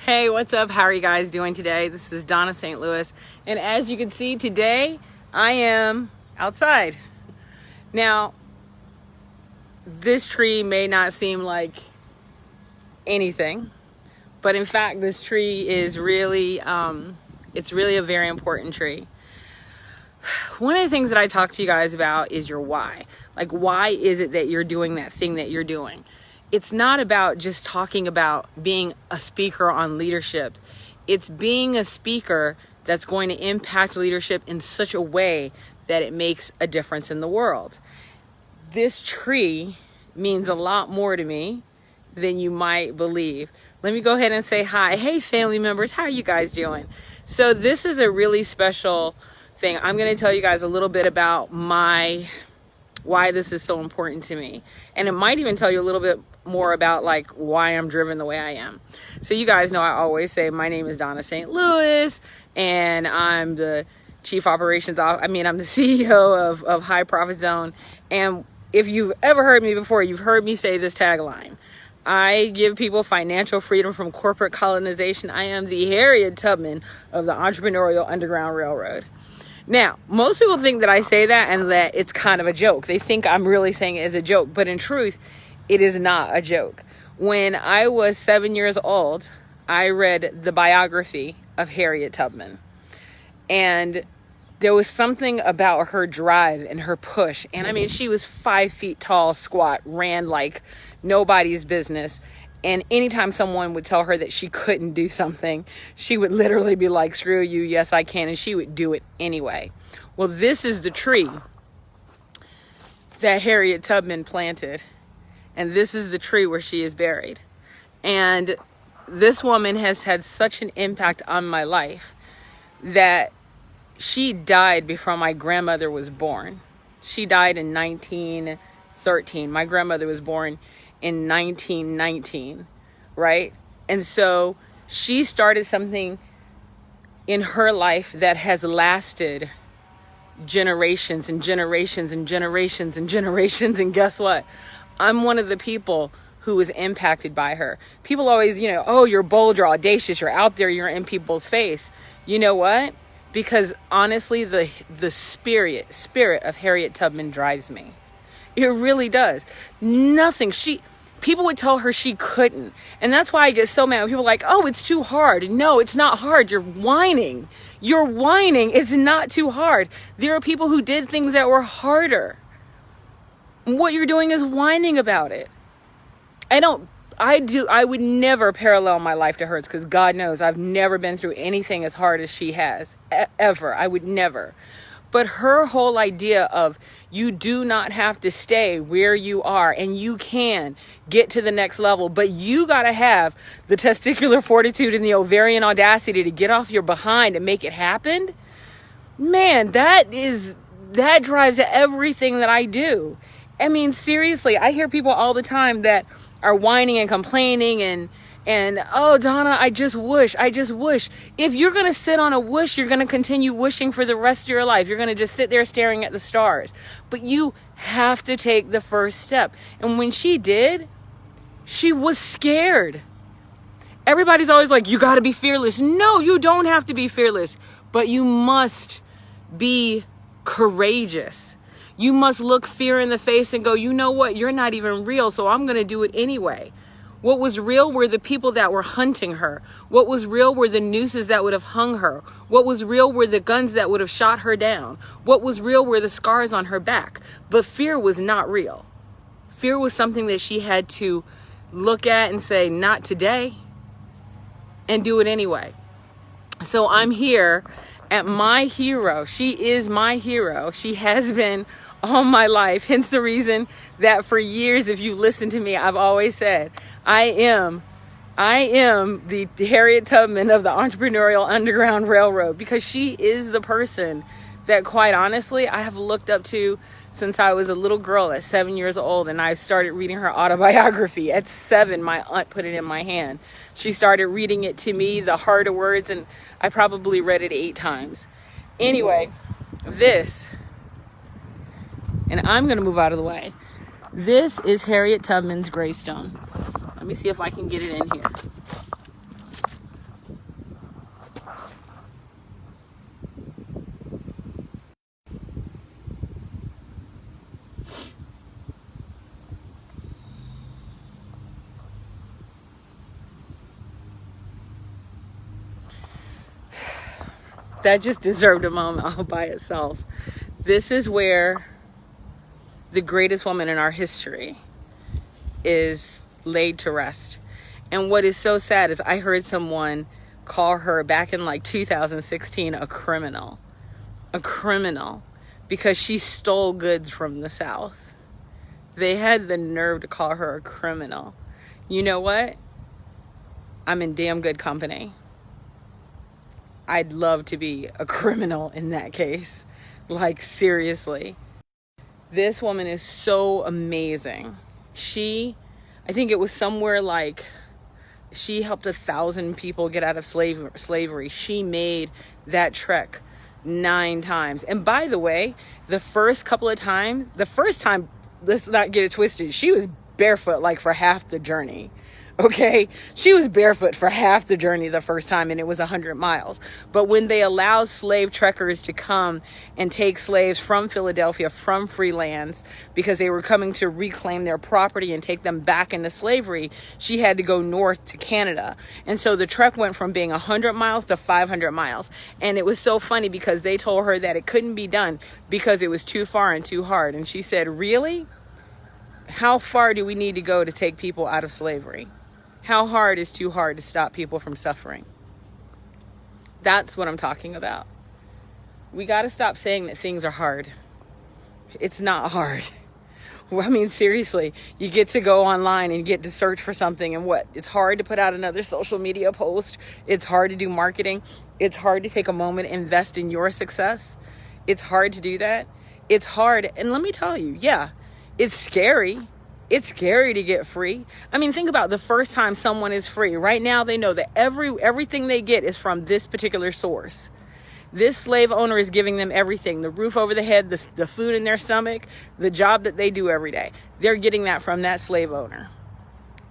Hey, what's up? How are you guys doing today? This is Donna St. Louis, and as you can see today, I am outside. Now, this tree may not seem like anything, but in fact, this tree is really, it's really a very important tree. One of the things that I talk to you guys about is your why. Like, why is it that you're doing that thing that you're doing? It's not about just talking about being a speaker on leadership. It's being a speaker that's going to impact leadership in such a way that it makes a difference in the world. This tree means a lot more to me than you might believe. Let me go ahead and say hi. Hey, family members, how are you guys doing? So this is a really special thing. I'm going to tell you guys a little bit about why this is so important to me. And it might even tell you a little bit more about like why I'm driven the way I am. So you guys know I always say my name is Donna St. Louis and I'm the chief operations I'm the CEO of High Profit Zone. And if you've ever heard me before, you've heard me say this tagline: I give people financial freedom from corporate colonization. I am the Harriet Tubman of the Entrepreneurial Underground Railroad. Now, most people think that I say that and that it's kind of a joke. They think I'm really saying it as a joke, but in truth, it is not a joke. When I was 7 years old, I read the biography of Harriet Tubman. And there was something about her drive and her push. And I mean, she was 5 feet tall, squat, ran like nobody's business. And anytime someone would tell her that she couldn't do something, she would literally be like, screw you, yes, I can. And she would do it anyway. Well, this is the tree that Harriet Tubman planted. And this is the tree where she is buried. And this woman has had such an impact on my life that she died before my grandmother was born. She died in 1913. My grandmother was born in 1919, right? And so she started something in her life that has lasted generations and generations and generations and generations. And guess what? I'm one of the people who was impacted by her. People always, oh, you're bold, you're audacious, you're out there, you're in people's face. You know what? Because honestly, the spirit of Harriet Tubman drives me. It really does. People would tell her she couldn't. And that's why I get so mad when people are like, oh, it's too hard. No, it's not hard. You're whining. You're whining. It's not too hard. There are people who did things that were harder. What you're doing is whining about it. I would never parallel my life to hers, because God knows I've never been through anything as hard as she has, ever. I would never. But her whole idea of you do not have to stay where you are and you can get to the next level, but you got to have the testicular fortitude and the ovarian audacity to get off your behind and make it happen. Man, that drives everything that I do. I mean, seriously, I hear people all the time that are whining and complaining and oh, Donna, I just wish. If you're going to sit on a wish, you're going to continue wishing for the rest of your life. You're going to just sit there staring at the stars. But you have to take the first step. And when she did, she was scared. Everybody's always like, you got to be fearless. No, you don't have to be fearless, but you must be courageous. You must look fear in the face and go, you know what? You're not even real, so I'm going to do it anyway. What was real were the people that were hunting her. What was real were the nooses that would have hung her. What was real were the guns that would have shot her down. What was real were the scars on her back. But fear was not real. Fear was something that she had to look at and say, not today, and do it anyway. So I'm here at my hero. She is my hero. She has been all my life. Hence the reason that for years, if you've listened to me, I've always said, I am the Harriet Tubman of the Entrepreneurial Underground Railroad, because she is the person that, quite honestly, I have looked up to since I was a little girl at 7 years old, and I started reading her autobiography. At 7, my aunt put it in my hand. She started reading it to me, the harder words, and I probably read it 8 times. Anyway, and I'm going to move out of the way. This is Harriet Tubman's gravestone. Let me see if I can get it in here. That just deserved a moment all by itself. This is where the greatest woman in our history is laid to rest. And what is so sad is I heard someone call her back in like 2016 a criminal. A criminal. Because she stole goods from the South. They had the nerve to call her a criminal. You know what? I'm in damn good company. I'd love to be a criminal in that case. Like, seriously. This woman is so amazing. I think it was somewhere like, she helped 1,000 people get out of slavery. She made that trek 9 times. And by the way, the first time, let's not get it twisted, she was barefoot like for half the journey. Okay, she was barefoot for half the journey the first time, and it was 100 miles. But when they allowed slave trekkers to come and take slaves from Philadelphia, from free lands, because they were coming to reclaim their property and take them back into slavery, she had to go north to Canada. And so the trek went from being 100 miles to 500 miles. And it was so funny because they told her that it couldn't be done because it was too far and too hard. And she said, really? How far do we need to go to take people out of slavery? How hard is too hard to stop people from suffering? That's what I'm talking about. We got to stop saying that things are hard. It's not hard. I mean, seriously, you get to go online and you get to search for something, and what? It's hard to put out another social media post. It's hard to do marketing. It's hard to take a moment and invest in your success. It's hard to do that. It's hard. And let me tell you, yeah, it's scary. It's scary to get free. I mean, think about the first time someone is free. Right now, they know that everything they get is from this particular source. This slave owner is giving them everything. The roof over the head, the food in their stomach, the job that they do every day. They're getting that from that slave owner.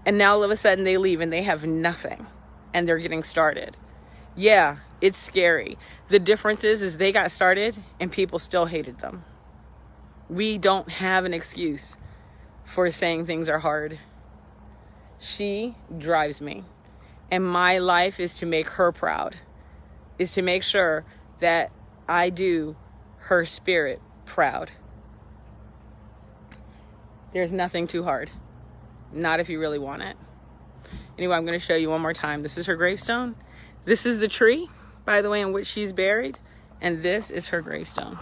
And now all of a sudden they leave and they have nothing. And they're getting started. Yeah, it's scary. The difference is they got started and people still hated them. We don't have an excuse for saying things are hard. She drives me. And my life is to make her proud. Is to make sure that I do her spirit proud. There's nothing too hard. Not if you really want it. Anyway, I'm going to show you one more time. This is her gravestone. This is the tree, by the way, in which she's buried. And this is her gravestone.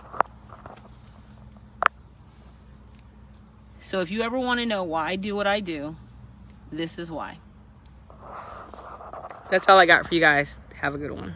So if you ever want to know why I do what I do, this is why. That's all I got for you guys. Have a good one.